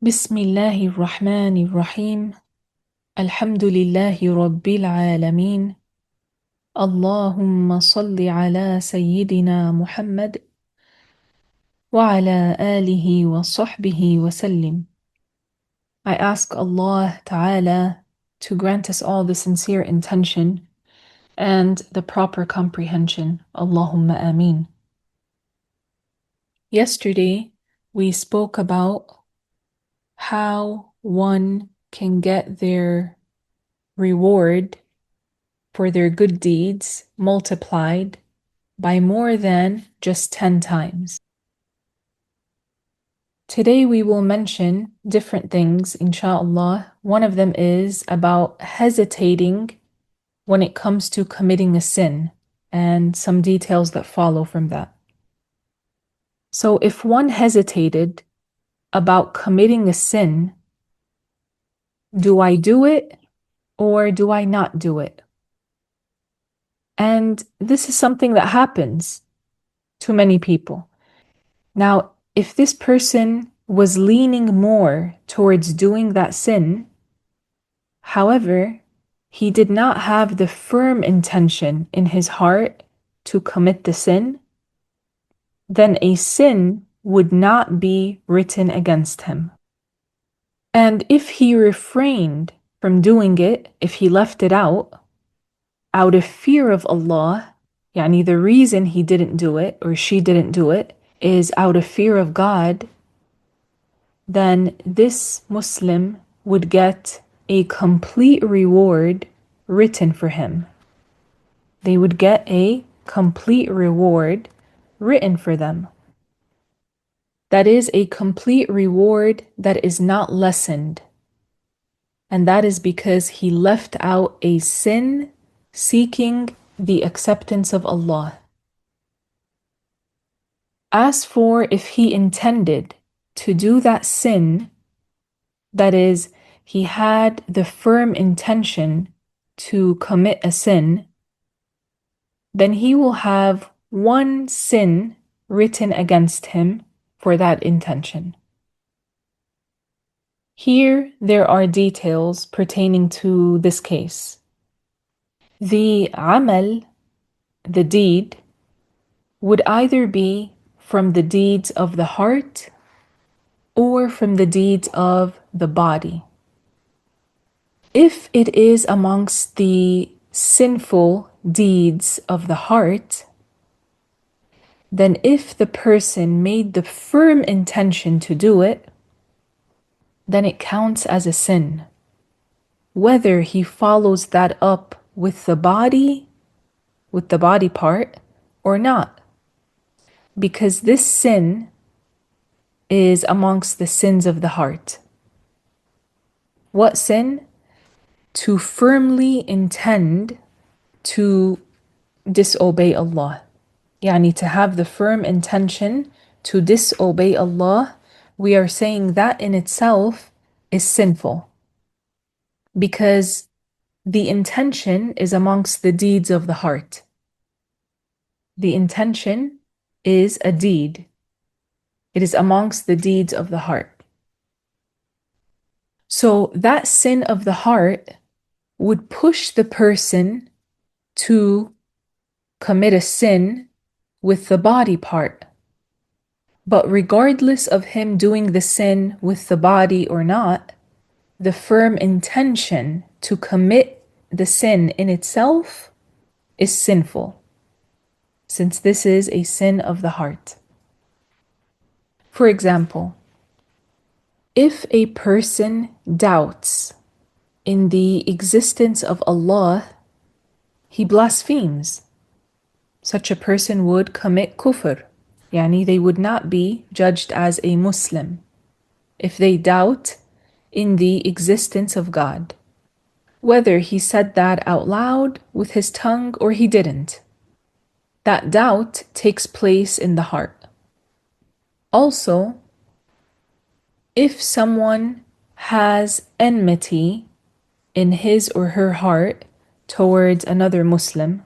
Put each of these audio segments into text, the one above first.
بسم الله الرحمن الرحيم الحمد لله رب العالمين اللهم صل على سيدنا محمد وعلى آله وصحبه وسلم. I ask Allah Ta'ala to grant us all the sincere intention and the proper comprehension. Allahumma ameen. Yesterday we spoke about how one can get their reward for their good deeds multiplied by more than just 10 times. Today we will mention different things, inshallah. One of them is about hesitating when it comes to committing a sin and some details that follow from that. So if one hesitated about committing a sin, do I do it or do I not do it? And this is something that happens to many people. Now, if this person was leaning more towards doing that sin, however, he did not have the firm intention in his heart to commit the sin, then a sin would not be written against him. And if he refrained from doing it, if he left it out of fear of Allah, yani the reason he didn't do it or she didn't do it is out of fear of God, then this Muslim would get a complete reward written for him. They would get a complete reward written for them. That is a complete reward that is not lessened. And that is because he left out a sin seeking the acceptance of Allah. As for if he intended to do that sin, that is, he had the firm intention to commit a sin, then he will have one sin written against him for that intention. Here there are details pertaining to this case. The amal, the deed, would either be from the deeds of the heart or from the deeds of the body. If it is amongst the sinful deeds of the heart, then if the person made the firm intention to do it, then it counts as a sin, whether he follows that up with the body part, or not. Because this sin is amongst the sins of the heart. What sin? To firmly intend to disobey Allah. Yani to have the firm intention to disobey Allah, we are saying that in itself is sinful. Because the intention is amongst the deeds of the heart. The intention is a deed. It is amongst the deeds of the heart. So that sin of the heart would push the person to commit a sin with the body part. But regardless of him doing the sin with the body or not, the firm intention to commit the sin in itself is sinful, since this is a sin of the heart. For example, if a person doubts in the existence of Allah, he blasphemes. Such a person would commit kufr, yani they would not be judged as a Muslim if they doubt in the existence of God, whether he said that out loud with his tongue or he didn't. That doubt takes place in the heart. Also, if someone has enmity in his or her heart towards another Muslim,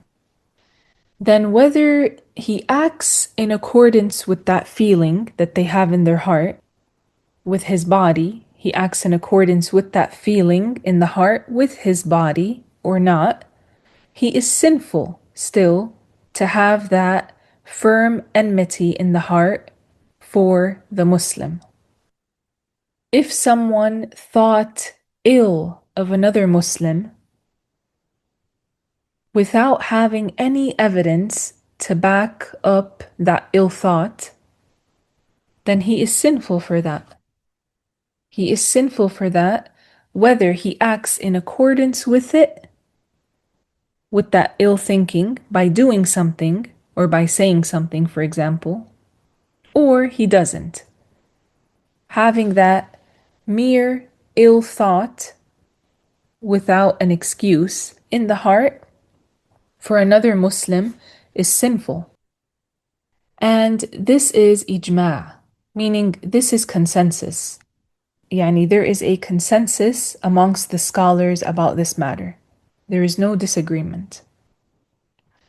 then whether he acts in accordance with that feeling that they have in their heart, with his body, he acts in accordance with that feeling in the heart with his body or not, he is sinful still to have that firm enmity in the heart for the Muslim. If someone thought ill of another Muslim without having any evidence to back up that ill thought, then he is sinful for that. He is sinful for that, whether he acts in accordance with it, with that ill thinking, by doing something or by saying something, for example, or he doesn't. Having that mere ill thought without an excuse in the heart for another Muslim is sinful. And this is ijma', meaning this is consensus. Yani there is a consensus amongst the scholars about this matter. There is no disagreement.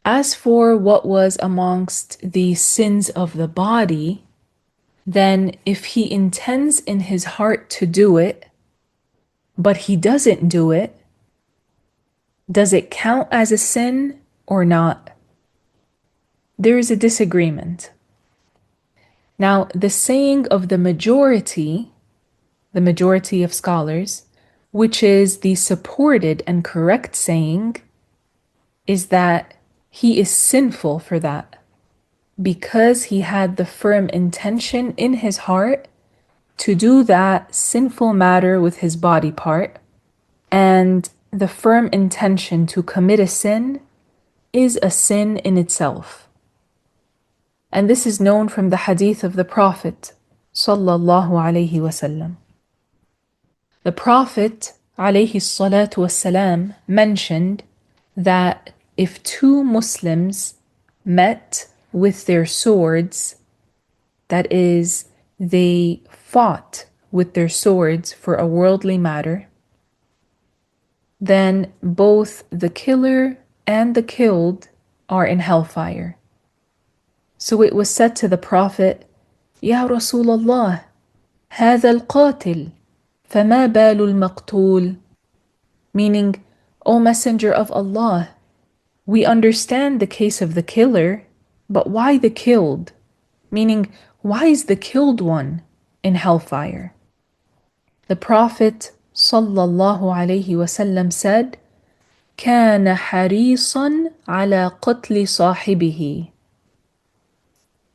As for what was amongst the sins of the body, then if he intends in his heart to do it, but he doesn't do it, does it count as a sin or not? There is a disagreement. Now, the saying of the majority of scholars, which is the supported and correct saying, is that he is sinful for that because he had the firm intention in his heart to do that sinful matter with his body part, and the firm intention to commit a sin is a sin in itself. And this is known from the hadith of the Prophet sallallahu alaihi wasallam. The Prophet alayhi salatu wassalam mentioned that if two Muslims met with their swords, that is, they fought with their swords for a worldly matter, then both the killer and the killed are in hellfire. So it was said to the Prophet, Ya Rasulullah, هذا القاتل فما بال المقتول, meaning, O Messenger of Allah, we understand the case of the killer, but why the killed? Meaning, why is the killed one in hellfire? The Prophet sallallahu alaihi wasallam said, كان حريصا على قتل صاحبه,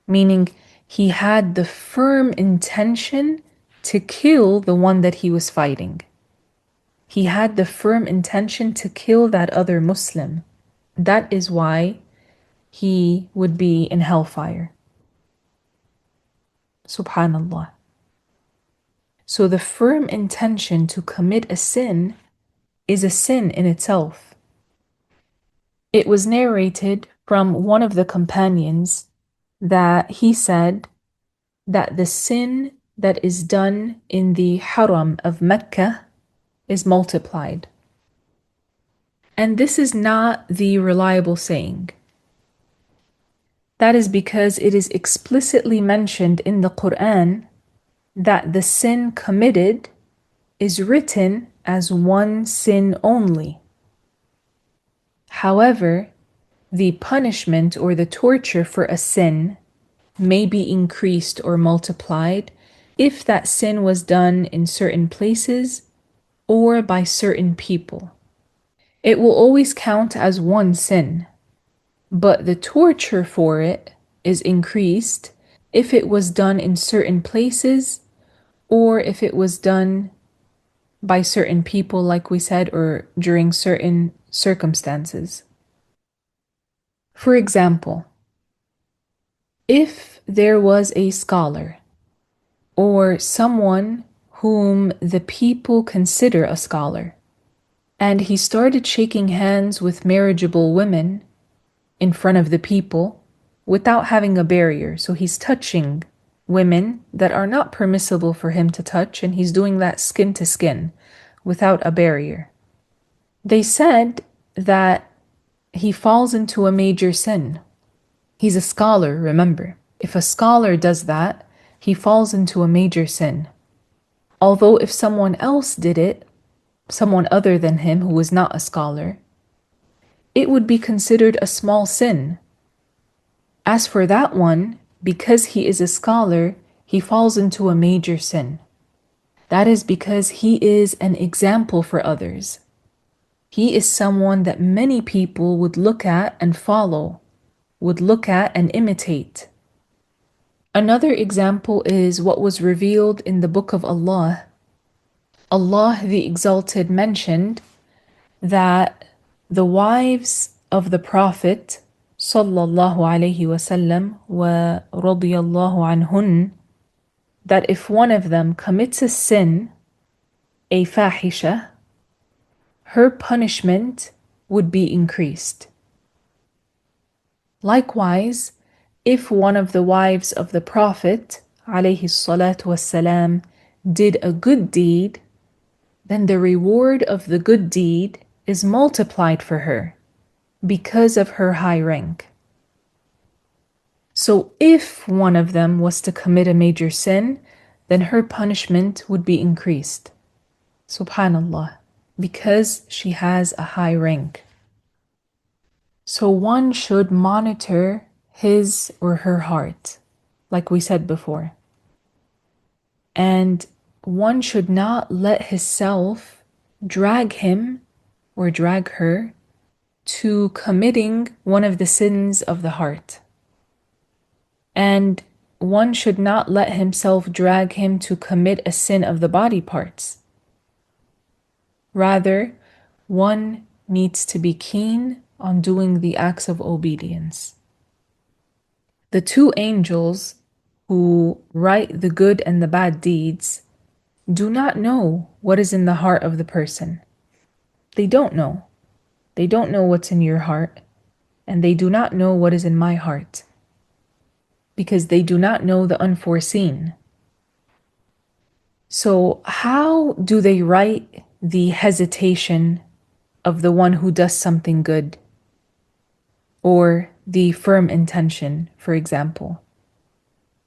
meaning he had the firm intention to kill the one that he was fighting. He had the firm intention to kill that other Muslim. That is why he would be in hellfire. Subhanallah. So the firm intention to commit a sin is a sin in itself. It was narrated from one of the companions that he said that the sin that is done in the Haram of Mecca is multiplied. And this is not the reliable saying. That is because it is explicitly mentioned in the Quran that the sin committed is written as one sin only. However, the punishment or the torture for a sin may be increased or multiplied if that sin was done in certain places or by certain people. It will always count as one sin, but the torture for it is increased if it was done in certain places or if it was done by certain people, like we said, or during certain circumstances. For example, if there was a scholar or someone whom the people consider a scholar, and he started shaking hands with marriageable women in front of the people without having a barrier, so he's touching women that are not permissible for him to touch, and he's doing that skin to skin without a barrier. They said that he falls into a major sin. He's a scholar, remember. If a scholar does that, he falls into a major sin. Although if someone else did it, someone other than him who was not a scholar, it would be considered a small sin. As for that one, because he is a scholar, he falls into a major sin. That is because he is an example for others. He is someone that many people would look at and follow, would look at and imitate. Another example is what was revealed in the Book of Allah. Allah the Exalted mentioned that the wives of the Prophet sallallahu alaihi wasallam wa radiyallahu anhun, that if one of them commits a sin, a fahisha, her punishment would be increased. Likewise, if one of the wives of the Prophet alayhi salatu wassalam did a good deed, then the reward of the good deed is multiplied for her because of her high rank. So if one of them was to commit a major sin, then her punishment would be increased. Subhanallah, because she has a high rank. So one should monitor his or her heart, like we said before. And one should not let his self drag him or drag her to committing one of the sins of the heart. And one should not let himself drag him to commit a sin of the body parts. Rather, one needs to be keen on doing the acts of obedience. The two angels who write the good and the bad deeds do not know what is in the heart of the person. They don't know. They don't know what's in your heart, and they do not know what is in my heart, because they do not know the unforeseen. So how do they write the hesitation of the one who does something good, or the firm intention, for example?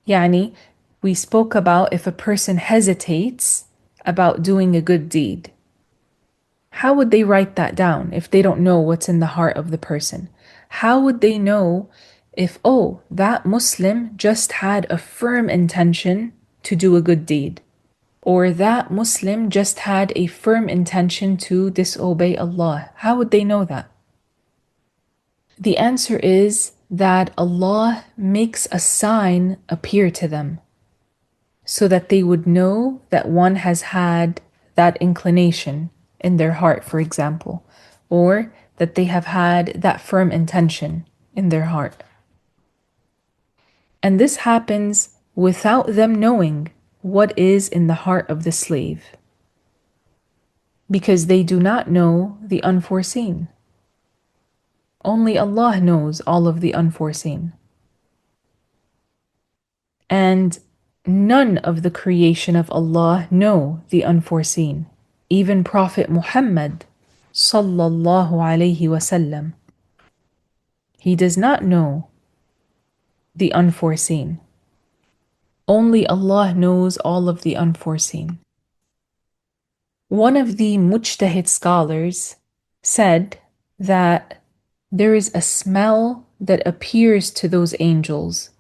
Yani, we spoke about if a person hesitates about doing a good deed. How would they write that down if they don't know what's in the heart of the person? How would they know if, oh, that Muslim just had a firm intention to do a good deed, or that Muslim just had a firm intention to disobey Allah? How would they know that? The answer is that Allah makes a sign appear to them so that they would know that one has had that inclination in their heart, for example, or that they have had that firm intention in their heart. And this happens without them knowing what is in the heart of the slave, because they do not know the unforeseen. Only Allah knows all of the unforeseen. And none of the creation of Allah know the unforeseen. Even Prophet Muhammad sallallahu alayhi wasallam, he does not know the unforeseen. Only Allah knows all of the unforeseen. One of the mujtahid scholars said that there is a smell that appears to those angels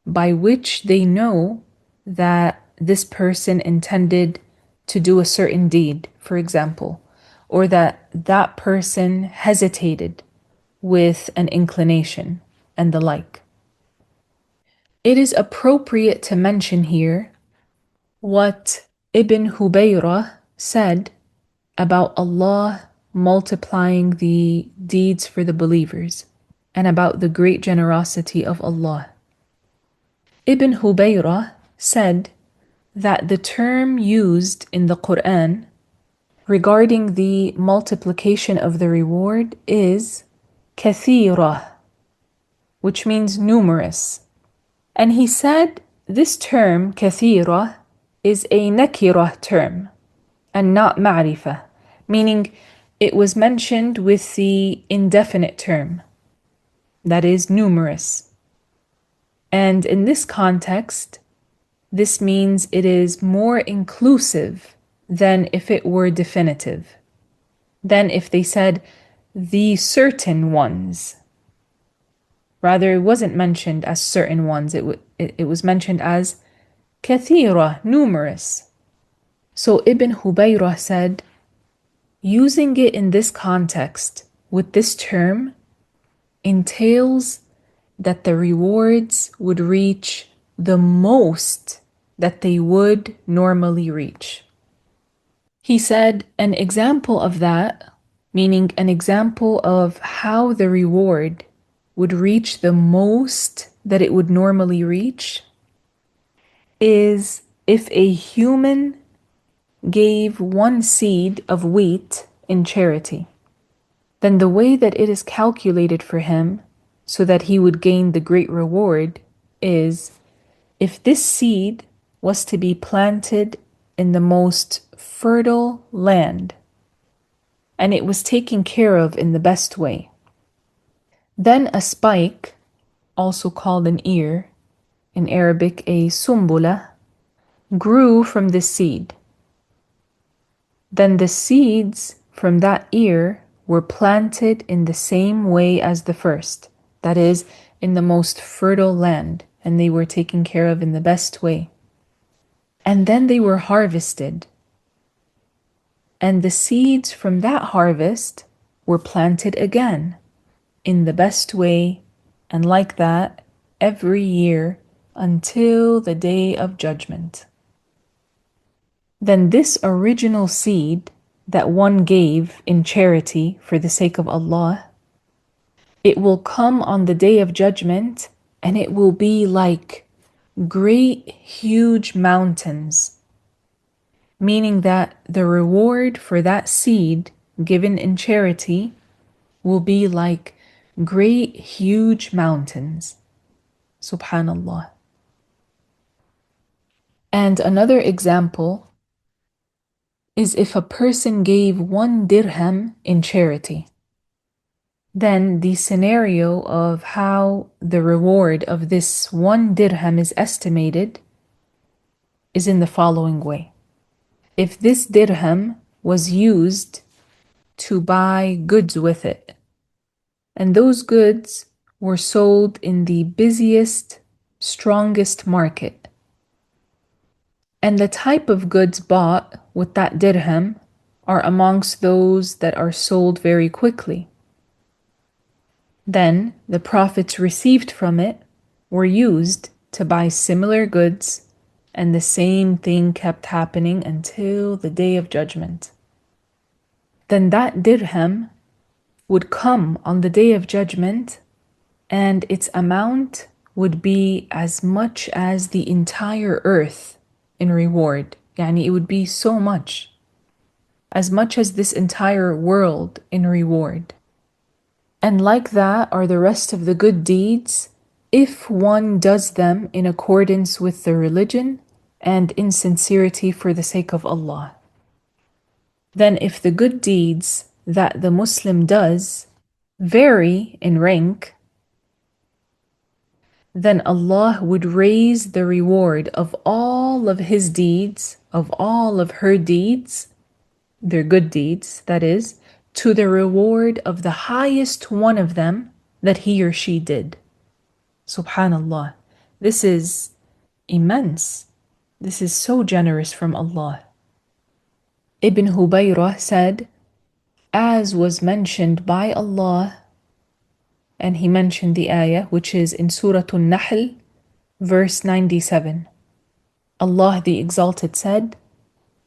by which they know that this person intended to do a certain deed, for example, or that that person hesitated with an inclination and the like. It is appropriate to mention here what Ibn Hubayra said about Allah multiplying the deeds for the believers and about the great generosity of Allah. Ibn Hubayra said that the term used in the Quran regarding the multiplication of the reward is kathira, which means numerous. And he said this term, kathira, is a nakira term and not ma'rifah, meaning it was mentioned with the indefinite term, that is numerous. And in this context, this means it is more inclusive than if it were definitive. Than if they said, the certain ones. Rather, it wasn't mentioned as certain ones, it was mentioned as kathira, numerous. So Ibn Hubayrah said, using it in this context with this term entails that the rewards would reach the most that they would normally reach. He said an example of that, meaning an example of how the reward would reach the most that it would normally reach, is if a human gave one seed of wheat in charity, then the way that it is calculated for him so that he would gain the great reward is if this seed was to be planted in the most fertile land and it was taken care of in the best way. Then a spike, also called an ear, in Arabic a sumbula, grew from the seed. Then the seeds from that ear were planted in the same way as the first, that is, in the most fertile land, and they were taken care of in the best way. And then they were harvested. And the seeds from that harvest were planted again in the best way, and like that every year until the day of judgment. Then this original seed that one gave in charity for the sake of Allah, it will come on the day of judgment and it will be like great huge mountains, meaning that the reward for that seed given in charity will be like great huge mountains. Subhanallah. And another example is if a person gave 1 dirham in charity. Then the scenario of how the reward of this 1 dirham is estimated is in the following way. If this dirham was used to buy goods with it, and those goods were sold in the busiest, strongest market, and the type of goods bought with that dirham are amongst those that are sold very quickly, then the profits received from it were used to buy similar goods, and the same thing kept happening until the day of judgment. Then that dirham would come on the day of judgment, and its amount would be as much as the entire earth in reward. Yani it would be so much as this entire world in reward. And like that are the rest of the good deeds if one does them in accordance with the religion and in sincerity for the sake of Allah. Then if the good deeds that the Muslim does vary in rank, then Allah would raise the reward of all of his deeds, of all of her deeds, their good deeds, that is, to the reward of the highest one of them that he or she did. Subhanallah. This is immense. This is so generous from Allah. Ibn Hubayrah said, as was mentioned by Allah, and he mentioned the ayah which is in Surah An-Nahl, verse 97. Allah the Exalted said,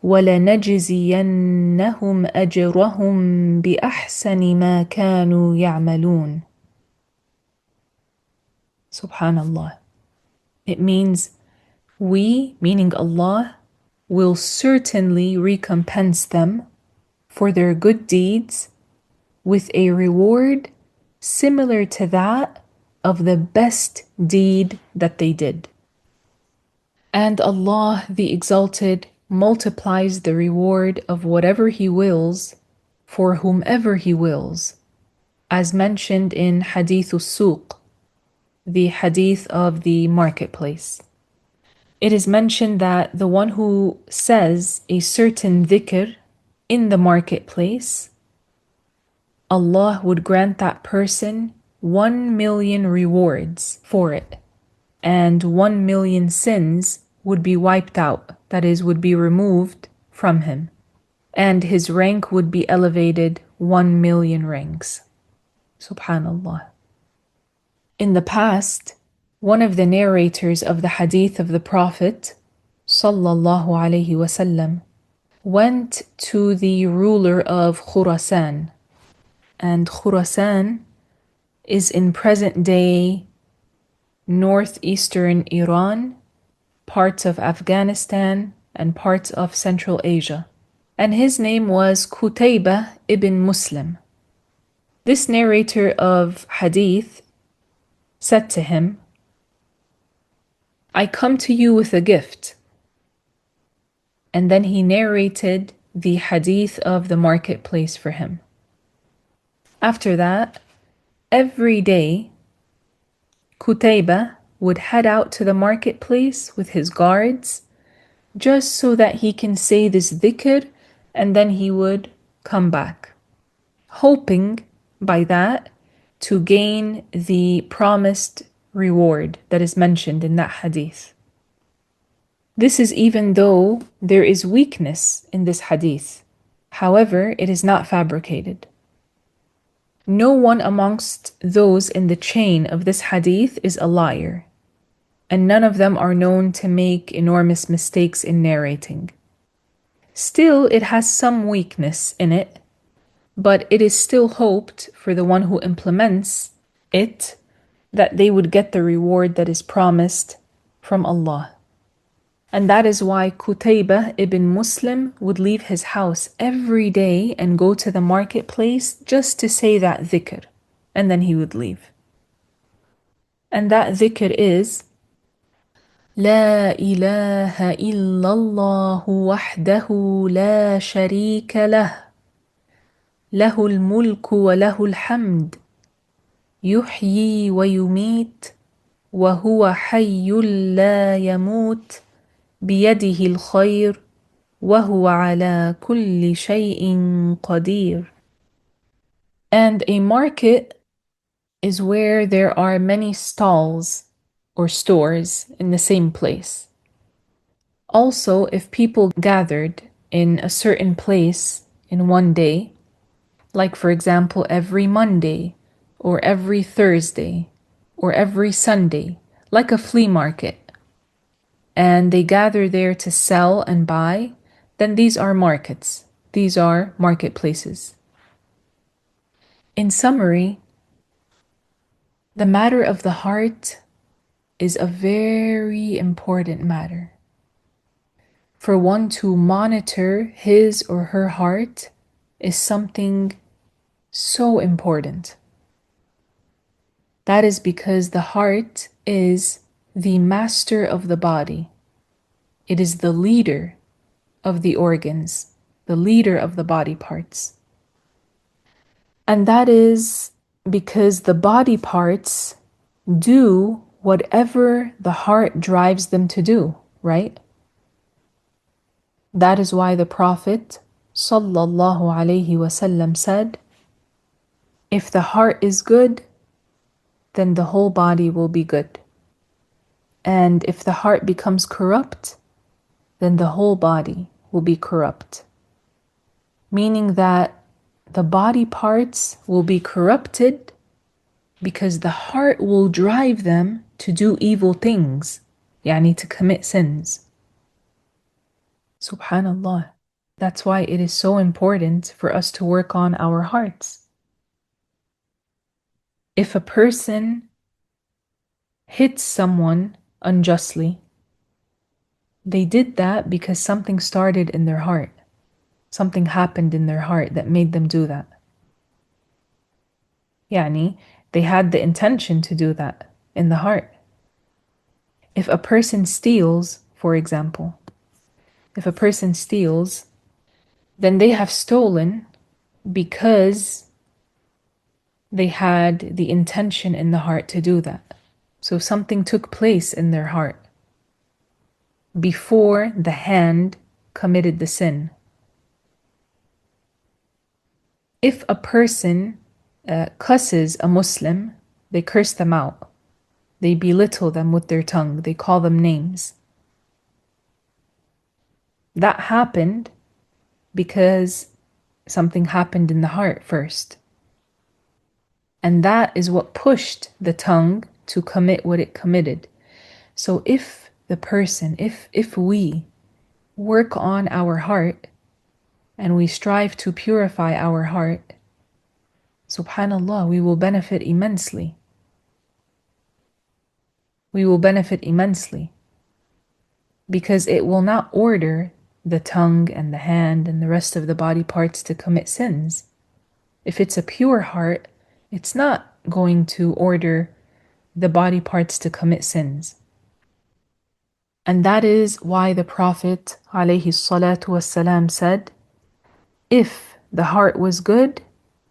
وَلَنَجْزِيَنَّهُمْ أَجْرَهُمْ بِأَحْسَنِ مَا كَانُوا يَعْمَلُونَ. Subhanallah. It means we, meaning Allah, will certainly recompense them for their good deeds with a reward similar to that of the best deed that they did. And Allah the Exalted multiplies the reward of whatever He wills for whomever He wills, as mentioned in Hadith al-Suq, the hadith of the marketplace. It is mentioned that the one who says a certain dhikr in the marketplace, Allah would grant that person 1 million rewards for it, and 1 million sins would be wiped out, that is, would be removed from him, and his rank would be elevated 1 million ranks. Subhanallah. In the past, one of the narrators of the hadith of the Prophet sallallahu alaihi wasallam went to the ruler of Khurasan, and Khurasan is in present day northeastern Iran, parts of Afghanistan, and parts of Central Asia. And his name was Qutaybah ibn Muslim. This narrator of hadith said to him, I come to you with a gift. And then he narrated the hadith of the marketplace for him. After that, every day, Qutaybah would head out to the marketplace with his guards just so that he can say this dhikr, and then he would come back, hoping by that to gain the promised reward that is mentioned in that hadith. This is even though there is weakness in this hadith. However, it is not fabricated. No one amongst those in the chain of this hadith is a liar, and none of them are known to make enormous mistakes in narrating. Still, it has some weakness in it, but it is still hoped for the one who implements it that they would get the reward that is promised from Allah. And that is why Qutaybah ibn Muslim would leave his house every day and go to the marketplace just to say that dhikr, and then he would leave. And that dhikr is لا إله إلا الله وحده لا شريك له له الملك وله الحمد يحيي ويميت وهو حي لا يموت بيده الخير وهو على كل شيء قدير. And a market is where there are many stalls or stores in the same place. Also, if people gathered in a certain place in one day, like for example every Monday or every Thursday or every Sunday, like a flea market, and they gather there to sell and buy, then these are markets. These are marketplaces. In summary, the matter of the heart is a very important matter. For one to monitor his or her heart is something so important. That is because the heart is the master of the body. It is the leader of the organs, the leader of the body parts. And that is because the body parts do whatever the heart drives them to do, right? That is why the Prophet sallallahu alaihi wasallam said, if the heart is good, then the whole body will be good. And if the heart becomes corrupt, then the whole body will be corrupt. Meaning that the body parts will be corrupted because the heart will drive them to do evil things, yani to commit sins. Subhanallah. That's why it is so important for us to work on our hearts. If a person hits someone unjustly, they did that because something started in their heart. Something happened in their heart that made them do that. Yani, they had the intention to do that in the heart. If a person steals, for example, if a person steals, then they have stolen because they had the intention in the heart to do that. So something took place in their heart. before the hand committed the sin. If a person curses a Muslim, they curse them out. They belittle them with their tongue. They call them names. That happened because something happened in the heart first. And that is what pushed the tongue to commit what it committed. So if the person, if we work on our heart and we strive to purify our heart, subhanallah, we will benefit immensely. We will benefit immensely because it will not order the tongue and the hand and the rest of the body parts to commit sins. If it's a pure heart, it's not going to order the body parts to commit sins. And that is why the Prophet ﷺ said, if the heart was good,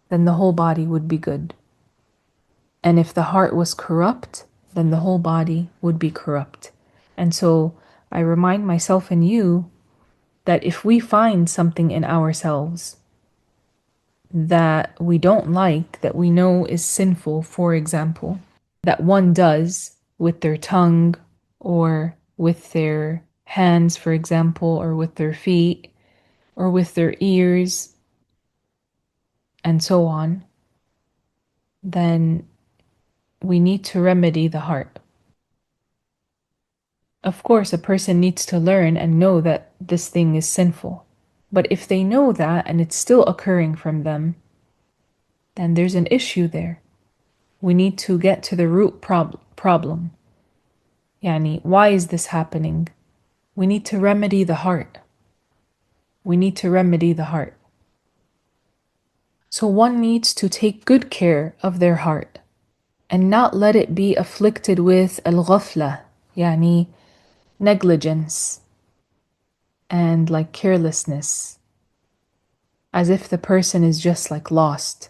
then the whole body would be good. And if the heart was corrupt, then the whole body would be corrupt. And so I remind myself and you that if we find something in ourselves that we don't like, that we know is sinful, for example, that one does with their tongue or with their hands, for example, or with their feet or with their ears, and so on, then we need to remedy the heart. Of course, a person needs to learn and know that this thing is sinful. But if they know that and it's still occurring from them, then there's an issue there. We need to get to the root problem. Yani, why is this happening? We need to remedy the heart. We need to remedy the heart. So one needs to take good care of their heart and not let it be afflicted with al-ghafla, yani negligence and like carelessness, as if the person is just like lost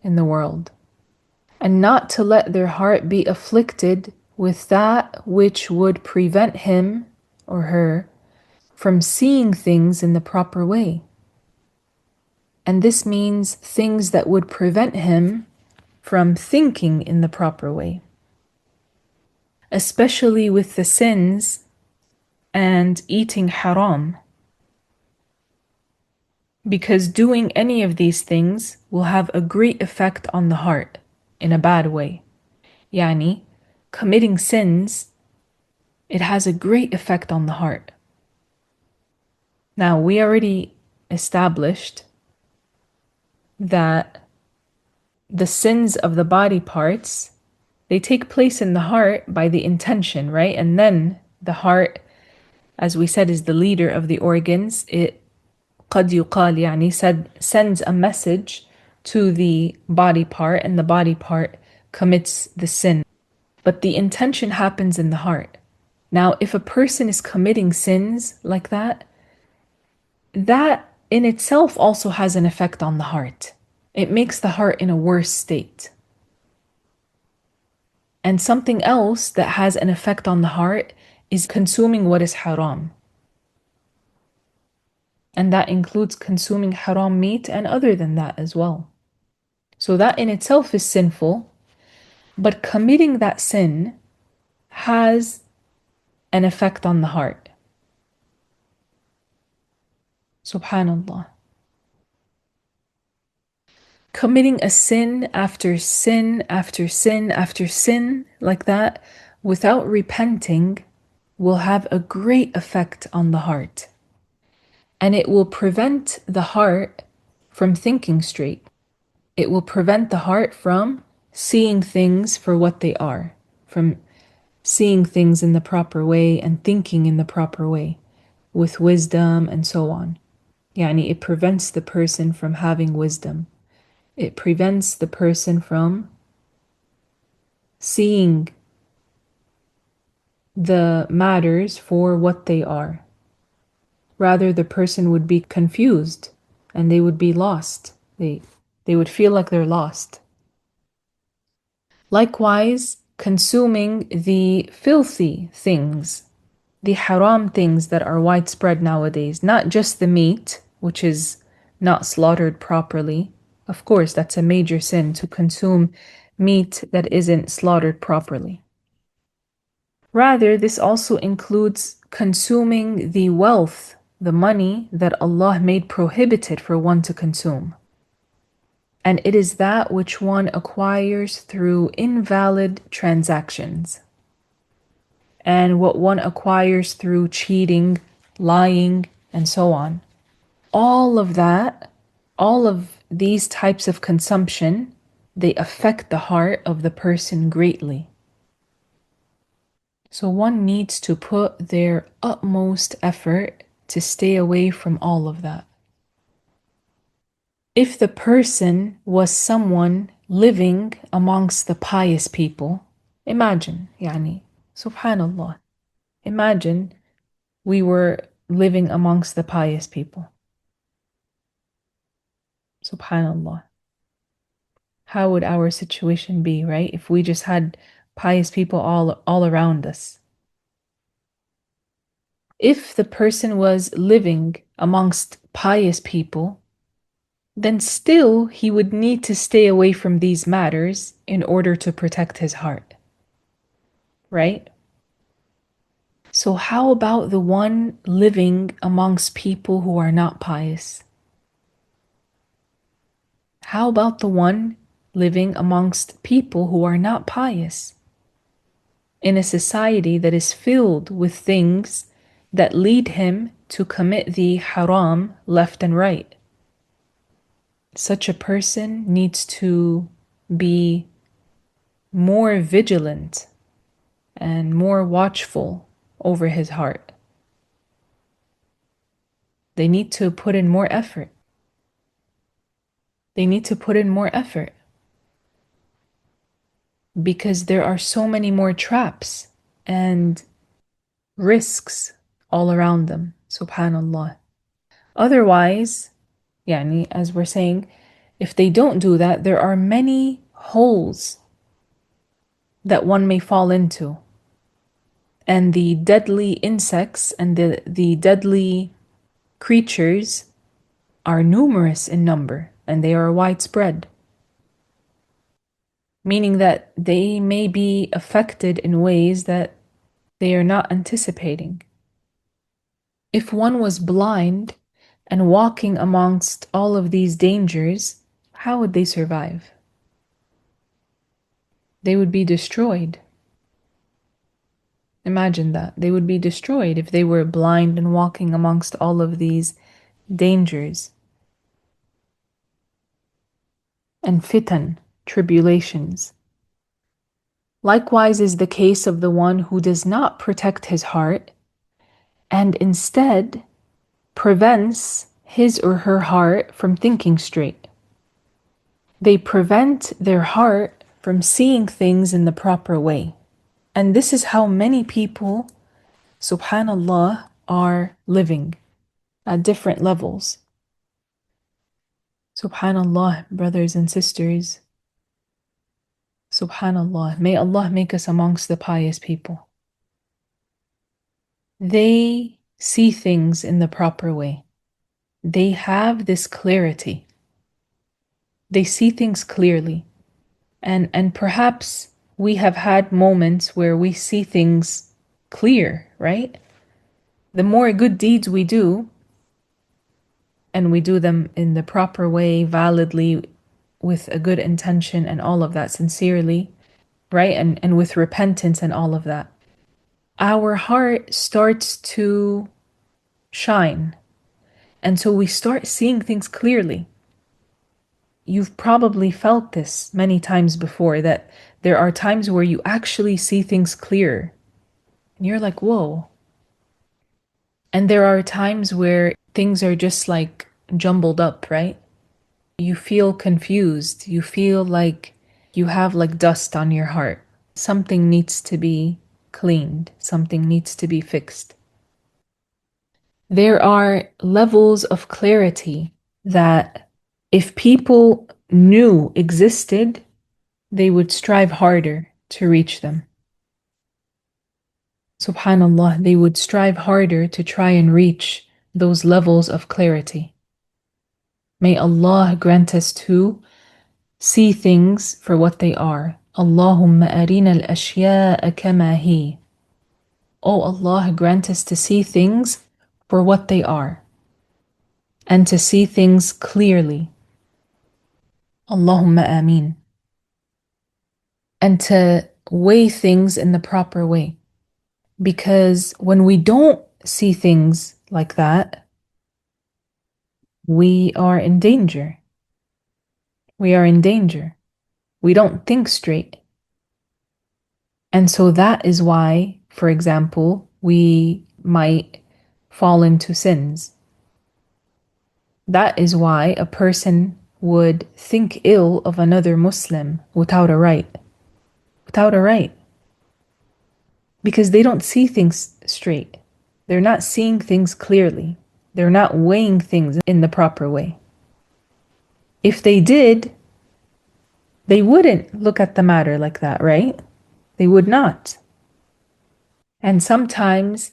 in the world. And not to let their heart be afflicted with that which would prevent him or her from seeing things in the proper way. And this means things that would prevent him from thinking in the proper way, especially with the sins and eating haram. Because doing any of these things will have a great effect on the heart in a bad way. Yani, committing sins, it has a great effect on the heart. Now, we already established that the sins of the body parts, they take place in the heart by the intention, right? And then the heart, as we said, is the leader of the organs. It قد يقال يعني sends a message to the body part, and the body part commits the sin. But the intention happens in the heart. Now, if a person is committing sins like that, that in itself also has an effect on the heart. It makes the heart in a worse state. And something else that has an effect on the heart is consuming what is haram. And that includes consuming haram meat and other than that as well. So that in itself is sinful, but committing that sin has an effect on the heart. Subhanallah. Committing a sin after sin after sin after sin like that without repenting will have a great effect on the heart. And it will prevent the heart from thinking straight. It will prevent the heart from seeing things for what they are, from seeing things in the proper way and thinking in the proper way, with wisdom and so on. Yani, it prevents the person from having wisdom. It prevents the person from seeing the matters for what they are. Rather, the person would be confused and they would be lost. They would feel like they're lost. Likewise, consuming the filthy things the haram things that are widespread nowadays, not just the meat, which is not slaughtered properly. Of course, that's a major sin to consume meat that isn't slaughtered properly. Rather, this also includes consuming the wealth, the money that Allah made prohibited for one to consume. And it is that which one acquires through invalid transactions, and what one acquires through cheating, lying, and so on. All of that, all of these types of consumption, they affect the heart of the person greatly. So one needs to put their utmost effort to stay away from all of that. If the person was someone living amongst the pious people, imagine, subhanallah, imagine we were living amongst the pious people. Subhanallah. How would our situation be, right? If we just had pious people all around us. If the person was living amongst pious people, then still he would need to stay away from these matters in order to protect his heart. Right? So how about the one living amongst people who are not pious? How about the one living amongst people who are not pious? In a society that is filled with things that lead him to commit the haram left and right. Such a person needs to be more vigilant and more watchful over his heart. They need to put in more effort. They need to put in more effort because there are so many more traps and risks all around them. Subhanallah. Otherwise, as we're saying, if they don't do that, there are many holes that one may fall into. And the deadly insects and the deadly creatures are numerous in number and they are widespread, meaning that they may be affected in ways that they are not anticipating. If one was blind and walking amongst all of these dangers, how would they survive? They would be destroyed. Imagine that. They would be destroyed if they were blind and walking amongst all of these dangers and fitan, tribulations. Likewise is the case of the one who does not protect his heart and instead prevents his or her heart from thinking straight. They prevent their heart from seeing things in the proper way. And this is how many people, subhanallah, are living at different levels. Subhanallah, brothers and sisters. Subhanallah. May Allah make us amongst the pious people. They see things in the proper way. They have this clarity. They see things clearly. And perhaps we have had moments where we see things clear, right? The more good deeds we do, and we do them in the proper way, validly, with a good intention and all of that, sincerely, right? And with repentance and all of that, our heart starts to shine. And so we start seeing things clearly. You've probably felt this many times before, that there are times where you actually see things clear. And you're like, whoa. And there are times where things are just like jumbled up, right? You feel confused. You feel like you have like dust on your heart. Something needs to be cleaned. Something needs to be fixed. There are levels of clarity that if people knew existed, they would strive harder to reach them. Subhanallah, they would strive harder to try and reach those levels of clarity. May Allah grant us to see things for what they are. Allahumma arina al-ashya'a kama hi. Oh Allah, grant us to see things for what they are and to see things clearly. Allahumma ameen. And to weigh things in the proper way. Because when we don't see things like that, we are in danger. We are in danger. We don't think straight. And so that is why, for example, we might fall into sins. That is why a person would think ill of another Muslim without a right. Without a right. Because they don't see things straight. They're not seeing things clearly. They're not weighing things in the proper way. If they did, they wouldn't look at the matter like that, right? They would not. And sometimes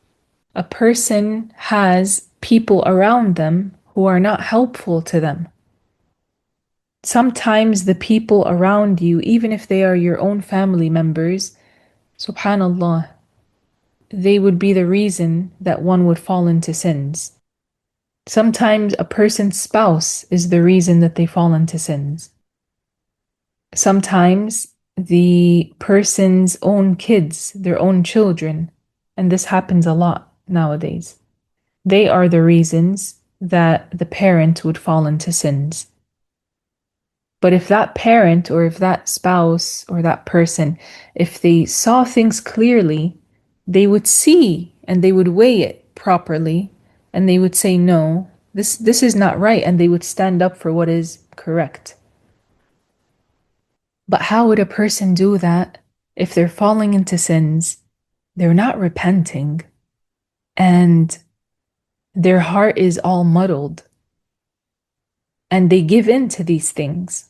a person has people around them who are not helpful to them. Sometimes the people around you, even if they are your own family members, subhanallah, they would be the reason that one would fall into sins. Sometimes a person's spouse is the reason that they fall into sins. Sometimes the person's own kids, their own children, and this happens a lot nowadays. They are the reasons that the parent would fall into sins. But if that parent or if that spouse or that person, if they saw things clearly, they would see and they would weigh it properly and they would say, no, this is not right, and they would stand up for what is correct. But how would a person do that if they're falling into sins, they're not repenting, and their heart is all muddled, and they give in to these things?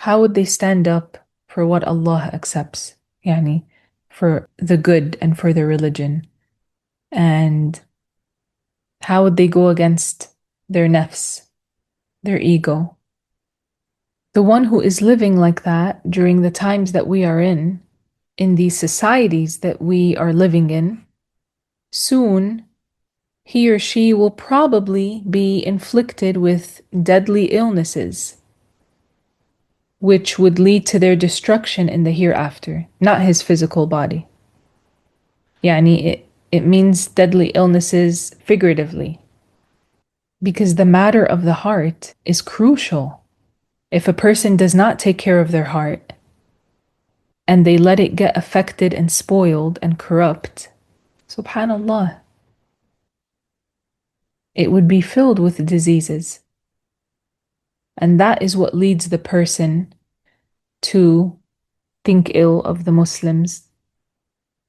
How would they stand up for what Allah accepts? Yani, for the good and for the religion? And how would they go against their nafs, their ego? The one who is living like that during the times that we are in these societies that we are living in, soon he or she will probably be inflicted with deadly illnesses, which would lead to their destruction in the hereafter, not his physical body. Yani, it means deadly illnesses figuratively. Because the matter of the heart is crucial. If a person does not take care of their heart, and they let it get affected and spoiled and corrupt, subhanallah, it would be filled with diseases. And that is what leads the person to think ill of the Muslims.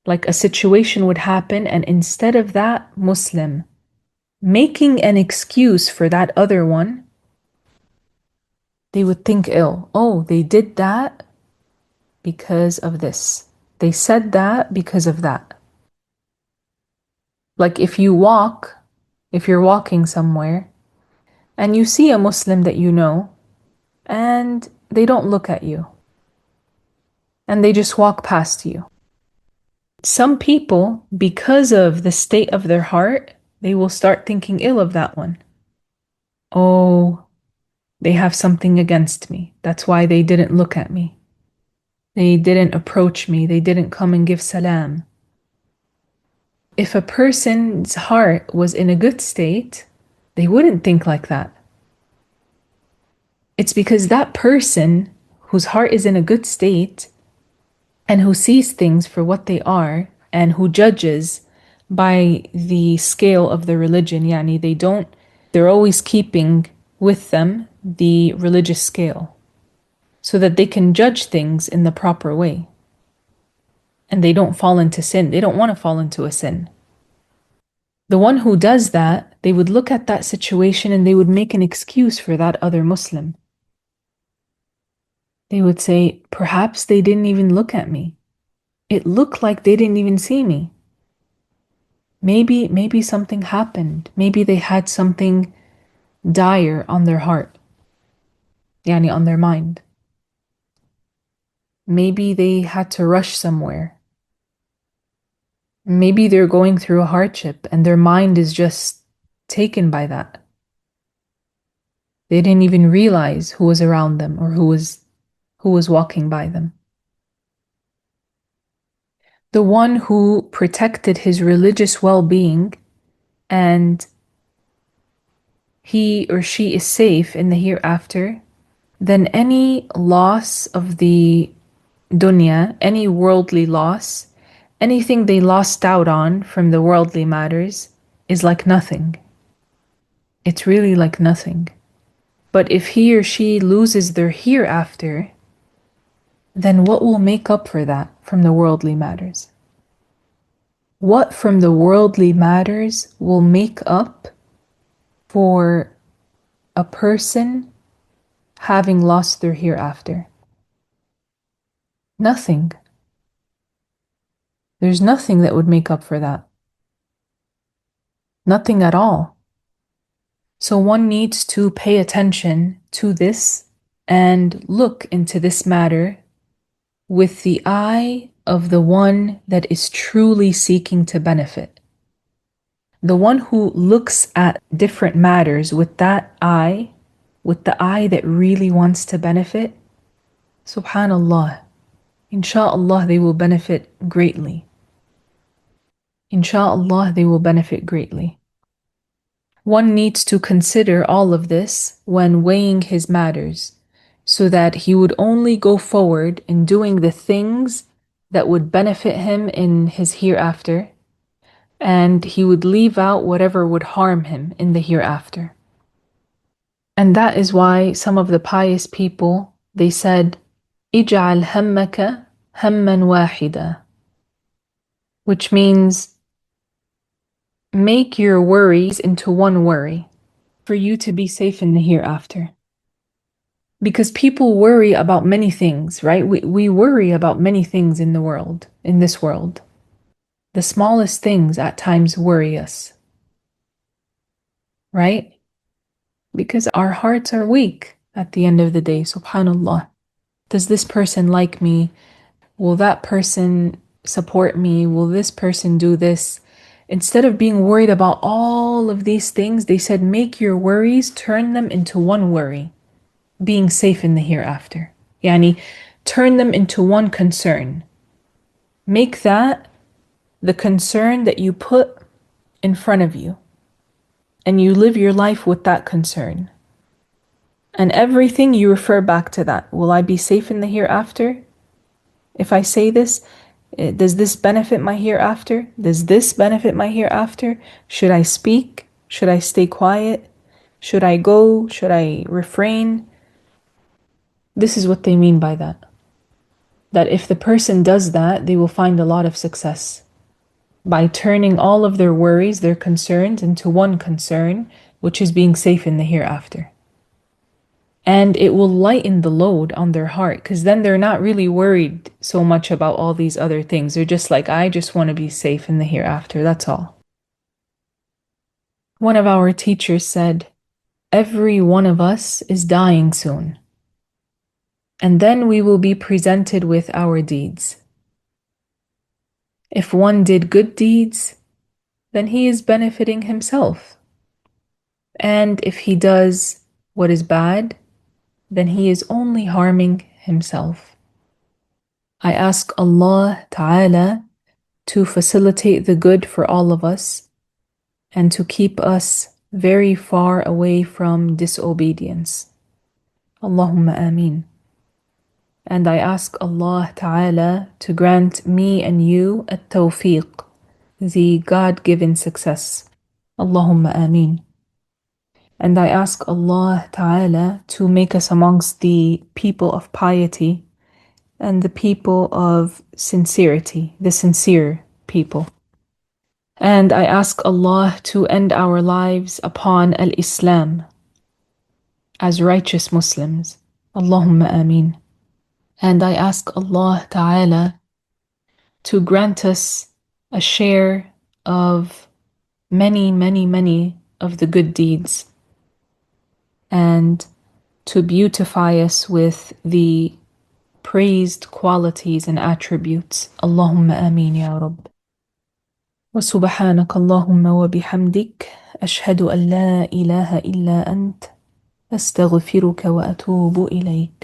Like a situation would happen, and instead of that Muslim making an excuse for that other one, they would think ill. Oh, they did that because of this. They said that because of that. Like if you're walking somewhere and you see a Muslim that you know and they don't look at you and they just walk past you. Some people, because of the state of their heart, they will start thinking ill of that one. Oh, they have something against me. That's why they didn't look at me. They didn't approach me. They didn't come and give salam. If a person's heart was in a good state, they wouldn't think like that. It's because that person whose heart is in a good state and who sees things for what they are and who judges by the scale of the religion, yani they're always keeping with them the religious scale so that they can judge things in the proper way. And they don't fall into sin. They don't want to fall into a sin. The one who does that, they would look at that situation and they would make an excuse for that other Muslim. They would say, perhaps they didn't even look at me. It looked like they didn't even see me. Maybe something happened. Maybe they had something dire on their heart, yani on their mind. Maybe they had to rush somewhere. Maybe they're going through a hardship and their mind is just taken by that. They didn't even realize who was around them or who was walking by them. The one who protected his religious well-being and he or she is safe in the hereafter, then any loss of the dunya, any worldly loss, anything they lost out on from the worldly matters is like nothing. It's really like nothing. But if he or she loses their hereafter, then what will make up for that from the worldly matters? What from the worldly matters will make up for a person having lost their hereafter? Nothing. There's nothing that would make up for that. Nothing at all. So one needs to pay attention to this and look into this matter with the eye of the one that is truly seeking to benefit. The one who looks at different matters with that eye, with the eye that really wants to benefit, subhanallah, inshallah they will benefit greatly. Inshallah they will benefit greatly. One needs to consider all of this when weighing his matters, so that he would only go forward in doing the things that would benefit him in his hereafter, and he would leave out whatever would harm him in the hereafter. And that is why some of the pious people, they said, اجعل همك همًا واحدا, which means make your worries into one worry for you to be safe in the hereafter. Because people worry about many things, right? We worry about many things in the world, in this world. The smallest things at times worry us, right? Because our hearts are weak at the end of the day, subhanallah. Does this person like me? Will that person support me? Will this person do this? Instead of being worried about all of these things, they said, make your worries, turn them into one worry, being safe in the hereafter. Yani, turn them into one concern. Make that the concern that you put in front of you. And you live your life with that concern. And everything you refer back to that. Will I be safe in the hereafter? If I say this, does this benefit my hereafter? Does this benefit my hereafter? Should I speak? Should I stay quiet? Should I go? Should I refrain? This is what they mean by that. That if the person does that, they will find a lot of success by turning all of their worries, their concerns into one concern, which is being safe in the hereafter. And it will lighten the load on their heart, because then they're not really worried so much about all these other things. They're just like, I just want to be safe in the hereafter, that's all. One of our teachers said, every one of us is dying soon. And then we will be presented with our deeds. If one did good deeds, then he is benefiting himself. And if he does what is bad, then he is only harming himself. I ask Allah Ta'ala to facilitate the good for all of us and to keep us very far away from disobedience. Allahumma ameen. And I ask Allah Ta'ala to grant me and you at-tawfiq, the God-given success. Allahumma ameen. And I ask Allah Ta'ala to make us amongst the people of piety and the people of sincerity, the sincere people. And I ask Allah to end our lives upon al-Islam as righteous Muslims. Allahumma ameen. And I ask Allah Ta'ala to grant us a share of many, many, many of the good deeds, and to beautify us with the praised qualities and attributes. Allahumma ameen ya Rabb. وسبحانك اللهم وبحمدك أشهد أن لا إله إلا أنت أستغفرك وأتوب إليك.